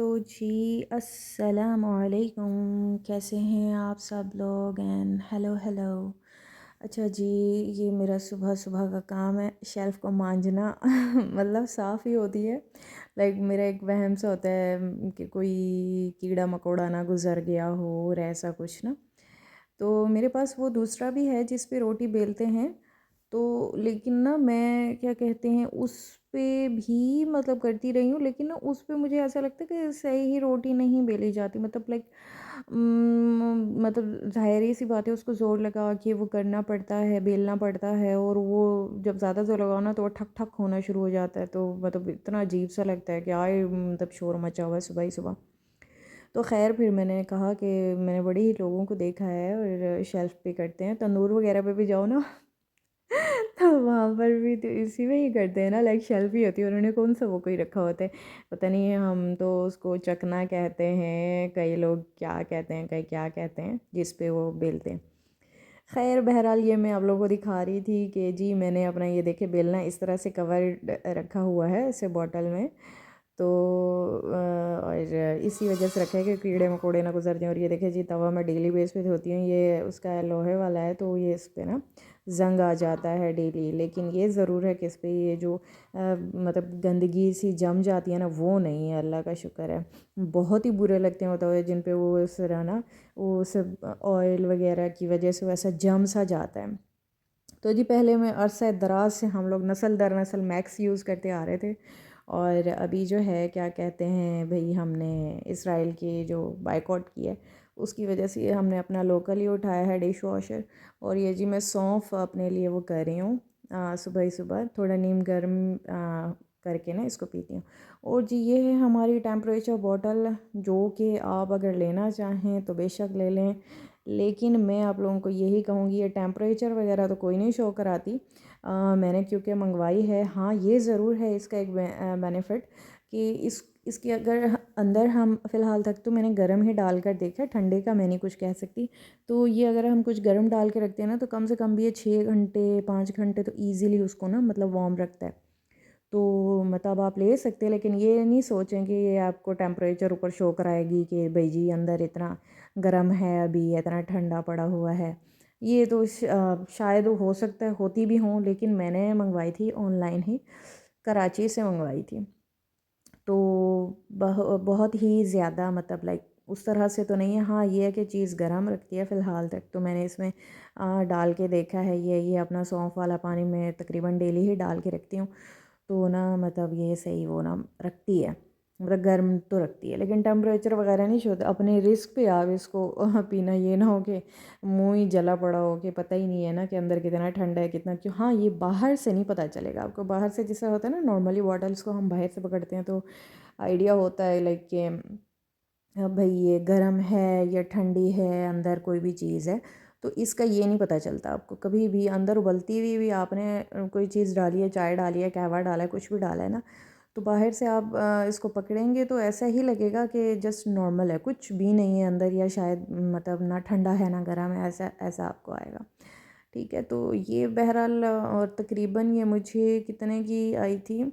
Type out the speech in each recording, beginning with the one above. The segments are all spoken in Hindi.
तो जी अस्सलाम वालेकुम, कैसे हैं आप सब लोग एंड हेलो हेलो। अच्छा जी, ये मेरा सुबह सुबह का काम है शेल्फ़ को मांजना मतलब साफ़ ही होती है। लाइक मेरा एक वहम सा होता है कि कोई कीड़ा मकोड़ा ना गुज़र गया हो और ऐसा कुछ ना। तो मेरे पास वो दूसरा भी है जिस पे रोटी बेलते हैं। तो लेकिन ना मैं क्या कहते हैं उस पे भी मतलब करती रही हूँ, लेकिन ना उस पे मुझे ऐसा लगता है कि सही ही रोटी नहीं बेली जाती, मतलब लाइक मतलब ज़ाहिर सी बात है, उसको ज़ोर लगा के वो करना पड़ता है, बेलना पड़ता है, और वो जब ज़्यादा ज़ोर लगाओ ना तो वो ठक ठक होना शुरू हो जाता है। तो मतलब इतना अजीब सा लगता है कि आए मतलब शोर मचा हुआ है सुबह ही सुबह। तो ख़ैर फिर मैंने कहा कि मैंने बड़े ही लोगों को देखा है और शेल्फ़ पे करते हैं, तंदूर वगैरह पे भी जाओ ना तो वहाँ पर भी तो इसी में ही करते हैं ना, लाइक शेल्फ़ ही होती है, उन्होंने कौन सा वो कोई रखा होता है, पता नहीं है। हम तो उसको चकना कहते हैं, कई लोग क्या कहते हैं, कई क्या कहते हैं, जिस पे वो बेलते हैं। ख़ैर बहरहाल ये मैं आप लोगों को दिखा रही थी कि जी मैंने अपना ये देखे बेलना इस तरह से कवर रखा हुआ है ऐसे बॉटल में। तो और इसी वजह से रखा है कि कीड़े मकोड़े ना गुजर जाएं। और ये देखिए जी, तवा मैं डेली बेस पे धोती हूँ, ये उसका लोहे वाला है, तो ये इस पे ना जंग आ जाता है डेली। लेकिन ये ज़रूर है कि इस पे ये जो मतलब गंदगी सी जम जाती है ना, वो नहीं है, अल्लाह का शुक्र है। बहुत ही बुरे लगते हैं तवे जिन पे वो इस तरह ना वो सब ऑयल वगैरह की वजह से वैसा जम सा जाता है। तो जी पहले मैं अरसा दराज से हम लोग नस्ल दर नस्ल मैक्स यूज़ करते आ रहे थे, और अभी जो है क्या कहते हैं भाई, हमने इसराइल की जो बाइकआउट की है उसकी वजह से ये हमने अपना लोकल ही उठाया है डिश वॉशर। और ये जी मैं सौंफ अपने लिए वो कर रही हूँ, सुबह ही सुबह थोड़ा नीम गर्म करके ना इसको पीती हूँ। और जी ये है हमारी टेम्परेचर बॉटल, जो कि आप अगर लेना चाहें तो बेशक ले लें, लेकिन मैं आप लोगों को यही कहूँगी ये टेम्परेचर वगैरह तो कोई नहीं शो कराती। मैंने क्योंकि मंगवाई है, हाँ ये ज़रूर है इसका एक बेनिफिट कि इसके अगर अंदर हम फ़िलहाल तक तो मैंने गर्म ही डाल कर देखा, ठंडे का मैं नहीं कुछ कह सकती। तो ये अगर हम कुछ गर्म डाल के रखते हैं ना, तो कम से कम भी ये 6 घंटे 5 घंटे तो ईज़िली उसको ना मतलब वार्म रखता है। तो मतलब आप ले सकते हैं, लेकिन ये नहीं सोचें कि ये आपको टेम्परेचर ऊपर शो कराएगी कि भाई जी अंदर इतना गर्म है, अभी इतना ठंडा पड़ा हुआ है। ये तो शायद हो सकता है होती भी हों, लेकिन मैंने मंगवाई थी ऑनलाइन ही, कराची से मंगवाई थी। तो बहुत ही ज़्यादा मतलब लाइक उस तरह से तो नहीं है। हाँ ये है कि चीज़ गर्म रखती है फ़िलहाल तक। तो मैंने इसमें डाल के देखा है, ये अपना सौंफ वाला पानी मैं तकरीबन डेली ही डाल के रखती हूँ। तो ना मतलब ये सही वो ना रखती है, मतलब गर्म तो रखती है, लेकिन टेम्परेचर वगैरह नहीं छोड़ता। अपने रिस्क पे आप इसको पीना, ये ना हो कि मुंह ही जला पड़ा हो कि पता ही नहीं है ना कि अंदर कितना ठंडा है कितना क्यों। हाँ ये बाहर से नहीं पता चलेगा आपको, बाहर से जैसा होता है ना, नॉर्मली बॉटल्स को हम बाहर से पकड़ते हैं तो आइडिया होता है लाइक कि भाई ये गर्म है या ठंडी है, अंदर कोई भी चीज़ है। तो इसका ये नहीं पता चलता आपको कभी भी, अंदर उबलती हुई भी आपने कोई चीज़ डाली है, चाय डाली है, कहवा डाला है, कुछ भी डाला है ना, तो बाहर से आप इसको पकड़ेंगे तो ऐसा ही लगेगा कि जस्ट नॉर्मल है, कुछ भी नहीं है अंदर, या शायद मतलब ना ठंडा है ना गर्म है, ऐसा ऐसा आपको आएगा। ठीक है, तो ये बहरहाल और तकरीबन ये मुझे कितने की आई थी,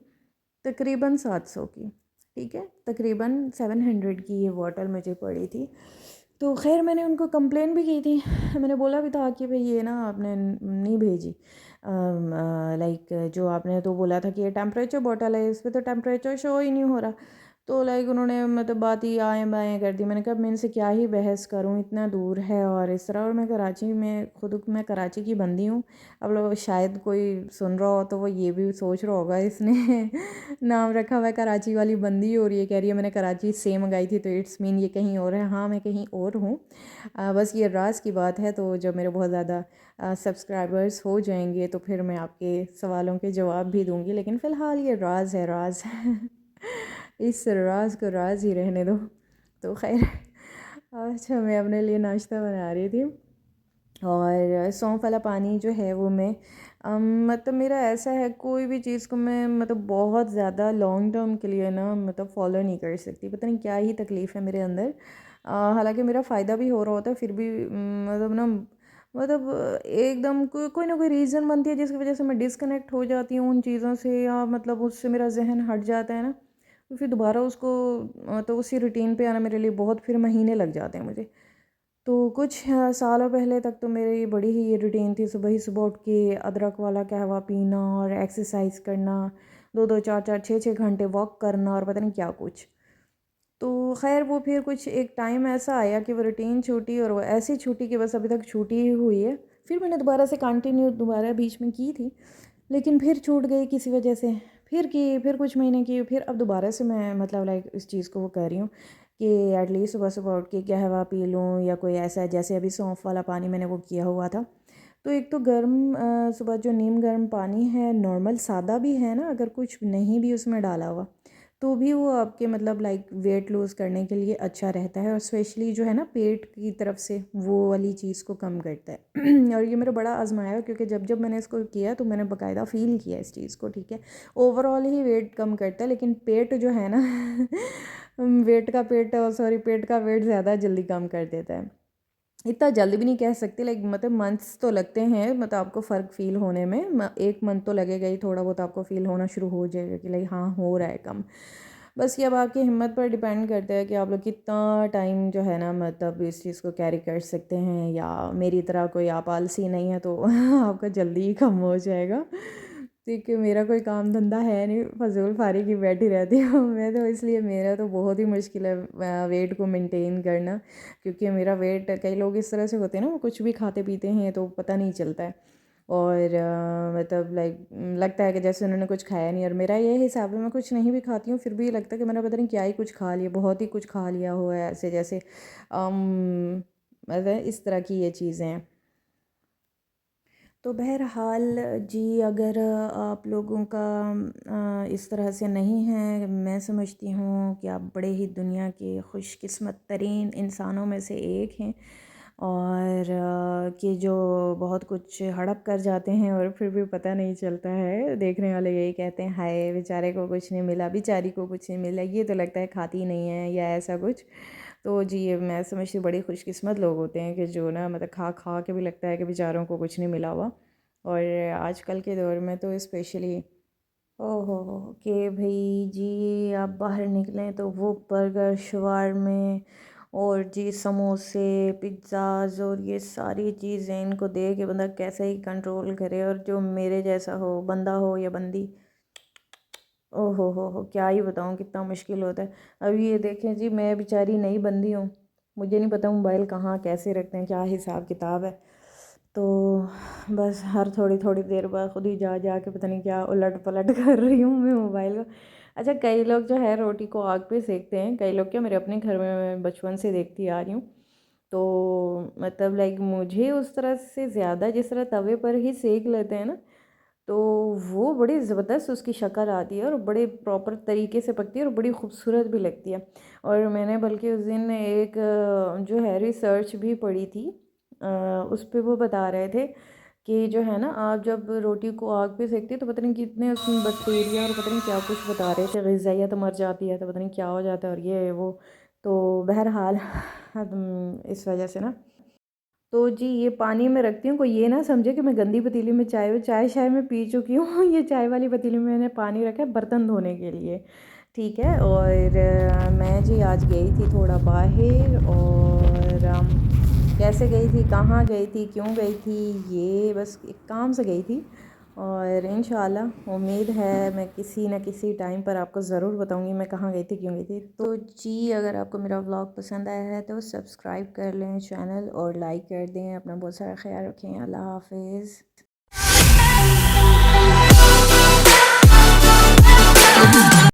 तकरीबन 700 की। ठीक है, तकरीबन 700 की ये बॉटल मुझे पड़ी थी। तो खैर मैंने उनको कंप्लेन भी की थी, मैंने बोला भी था कि भाई ये ना आपने नहीं भेजी, लाइक जो आपने तो बोला था कि ये टेम्परेचर बॉटल है, इस पर तो टेम्परेचर शो ही नहीं हो रहा। तो लाइक उन्होंने मतलब बात ही आए बाएँ कर दी। मैंने कहा मैं इनसे क्या ही बहस करूँ, इतना दूर है और इस तरह, और मैं कराची में खुद मैं कराची की बंदी हूँ। अब लोग शायद कोई सुन रहा हो तो वो ये भी सोच रहा होगा इसने नाम रखा हुआ है कराची वाली बंदी, और ये कह रही है मैंने कराची से मंगाई थी तो इट्स मीन ये कहीं और है। हाँ मैं कहीं और हूँ, बस ये राज की बात है। तो जब मेरे बहुत ज़्यादा सब्सक्राइबर्स हो जाएंगे तो फिर मैं आपके सवालों के जवाब भी दूंगी, लेकिन फ़िलहाल ये राज है, राज इस राज को राज ही रहने दो। तो खैर अच्छा, मैं अपने लिए नाश्ता बना रही थी, और सौंफ वाला पानी जो है वो मैं मतलब मेरा ऐसा है, कोई भी चीज़ को मैं मतलब बहुत ज़्यादा लॉन्ग टर्म के लिए ना मतलब फॉलो नहीं कर सकती, पता नहीं क्या ही तकलीफ़ है मेरे अंदर। हालांकि मेरा फ़ायदा भी हो रहा होता है, फिर भी मतलब ना मतलब एकदम कोई ना कोई रीज़न बनती है जिसकी वजह से मैं डिस्कनेक्ट हो जाती हूँ उन चीज़ों से, या मतलब उससे मेरा जहन हट जाता है ना। तो फिर दोबारा उसको तो उसी रूटीन पे आना मेरे लिए बहुत फिर महीने लग जाते हैं मुझे। तो कुछ सालों पहले तक तो मेरी बड़ी ही ये रूटीन थी, सुबह ही सुबह उठ के अदरक वाला कहवा पीना और एक्सरसाइज करना, 2-2 4-4 6-6 घंटे वॉक करना और पता नहीं क्या कुछ। तो ख़ैर वो फिर कुछ एक टाइम ऐसा आया कि वो रूटीन छूटी और वो ऐसी छूटी कि बस अभी तक छूटी ही हुई है। फिर मैंने दोबारा से कंटिन्यू दोबारा बीच में की थी, लेकिन फिर छूट गई किसी वजह से। फिर की, फिर कुछ महीने की, फिर अब दोबारा से मैं मतलब लाइक इस चीज़ को वो कर रही हूँ कि एटलीस्ट सुबह-सुबह उठ के कहवा पी लूँ या कोई ऐसा, जैसे अभी सौंफ वाला पानी मैंने वो किया हुआ था। तो एक तो गर्म सुबह जो नीम गर्म पानी है, नॉर्मल सादा भी है ना, अगर कुछ नहीं भी उसमें डाला हुआ, तो भी वो आपके मतलब लाइक वेट लूज़ करने के लिए अच्छा रहता है और स्पेशली जो है ना पेट की तरफ से वो वाली चीज़ को कम करता है। और ये मेरा बड़ा आजमाया, क्योंकि जब जब मैंने इसको किया तो मैंने बाकायदा फ़ील किया इस चीज़ को, ठीक है। ओवरऑल ही वेट कम करता है, लेकिन पेट जो है ना पेट का वेट ज़्यादा जल्दी कम कर देता है। इतना जल्दी भी नहीं कह सकती, लाइक मतलब मंथ्स तो लगते हैं, मतलब आपको फ़र्क फ़ील होने में 1 मंथ तो लगेगा ही, थोड़ा बहुत आपको फ़ील होना शुरू हो जाएगा कि लाइक हाँ हो रहा है कम। बस ये अब आपकी हिम्मत पर डिपेंड करता है कि आप लोग कितना टाइम जो है ना मतलब इस चीज़ को कैरी कर सकते हैं, या मेरी तरह कोई आप आलसी नहीं है तो आपका जल्दी ही कम हो जाएगा। क्योंकि मेरा कोई काम धंधा है नहीं, फजूल फारिग ही बैठी रहती हूँ मैं, तो इसलिए मेरा तो बहुत ही मुश्किल है वेट को मेंटेन करना। क्योंकि मेरा वेट, कई लोग इस तरह से होते हैं ना, वो कुछ भी खाते पीते हैं तो पता नहीं चलता है, और मतलब लाइक लगता है कि जैसे उन्होंने कुछ खाया नहीं। और मेरा ये हिसाब है, मैं कुछ नहीं भी खाती हूँ फिर भी लगता है कि मैंने पता नहीं क्या ही कुछ खा लिया, बहुत ही कुछ खा लिया हुआ है, ऐसे जैसे मतलब इस तरह की ये चीज़ें हैं। तो बहरहाल जी, अगर आप लोगों का इस तरह से नहीं है, मैं समझती हूँ कि आप बड़े ही दुनिया के खुशकिस्मत तरीन इंसानों में से एक हैं, और कि जो बहुत कुछ हड़प कर जाते हैं और फिर भी पता नहीं चलता है। देखने वाले यही कहते हैं हाय बेचारे को कुछ नहीं मिला, बेचारी को कुछ नहीं मिला, ये तो लगता है खाती नहीं है या ऐसा कुछ। तो जी ये मैं समझती हूँ बड़ी खुशकिस्मत लोग होते हैं कि जो ना मतलब खा खा के भी लगता है कि बेचारों को कुछ नहीं मिला हुआ। और आजकल के दौर में तो स्पेशली ओहो कि भाई जी आप बाहर निकलें तो वो बर्गर शवारमे और जी समोसे पिज़्ज़ाज़ और ये सारी चीज़ें, इनको देख के बंदा कैसे ही कंट्रोल करे। और जो मेरे जैसा हो, बंदा हो या बंदी, ओहो हो क्या ही बताऊँ कितना मुश्किल होता है। अब ये देखें जी, मैं बेचारी नई बंदी हूँ, मुझे नहीं पता मोबाइल कहाँ कैसे रखते हैं, क्या हिसाब किताब है। तो बस हर थोड़ी थोड़ी देर बाद खुद ही जा जा के पता नहीं क्या उलट पलट कर रही हूँ मैं मोबाइल को। अच्छा, कई लोग जो है रोटी को आग पे सेकते हैं, कई लोग क्या, मेरे अपने घर में मैं बचपन से देखती आ रही हूँ। तो मतलब लाइक मुझे उस तरह से ज़्यादा जिस तरह तवे पर ही सेक लेते हैं ना, तो वो बड़ी ज़बरदस्त उसकी शक्ल आती है और बड़े प्रॉपर तरीके से पकती है और बड़ी खूबसूरत भी लगती है। और मैंने बल्कि उस दिन एक जो है रिसर्च भी पढ़ी थी, उस पे वो बता रहे थे कि जो है ना आप जब रोटी को आग पे सेकते हैं तो पता नहीं कितने उसमें बैक्टीरिया और पता नहीं क्या कुछ बता रहे थे, ग़िज़ाइयत मर जाती है तो पता नहीं क्या हो जाता है और ये वो। तो बहरहाल इस वजह से ना, तो जी ये पानी में रखती हूँ, कोई ये ना समझे कि मैं गंदी पतीली में चाय शाय में पी चुकी हूँ ये चाय वाली पतीली में मैंने पानी रखा है बर्तन धोने के लिए, ठीक है। और मैं जी आज गई थी थोड़ा बाहर, और कैसे गई थी, कहाँ गई थी, क्यों गई थी, ये बस एक काम से गई थी। और इंशाल्लाह उम्मीद है मैं किसी न किसी टाइम पर आपको ज़रूर बताऊंगी मैं कहाँ गई थी, क्यों गई थी। तो जी अगर आपको मेरा व्लॉग पसंद आया है तो सब्सक्राइब कर लें चैनल और लाइक कर दें। अपना बहुत सारा ख्याल रखें। अल्लाह हाफिज़।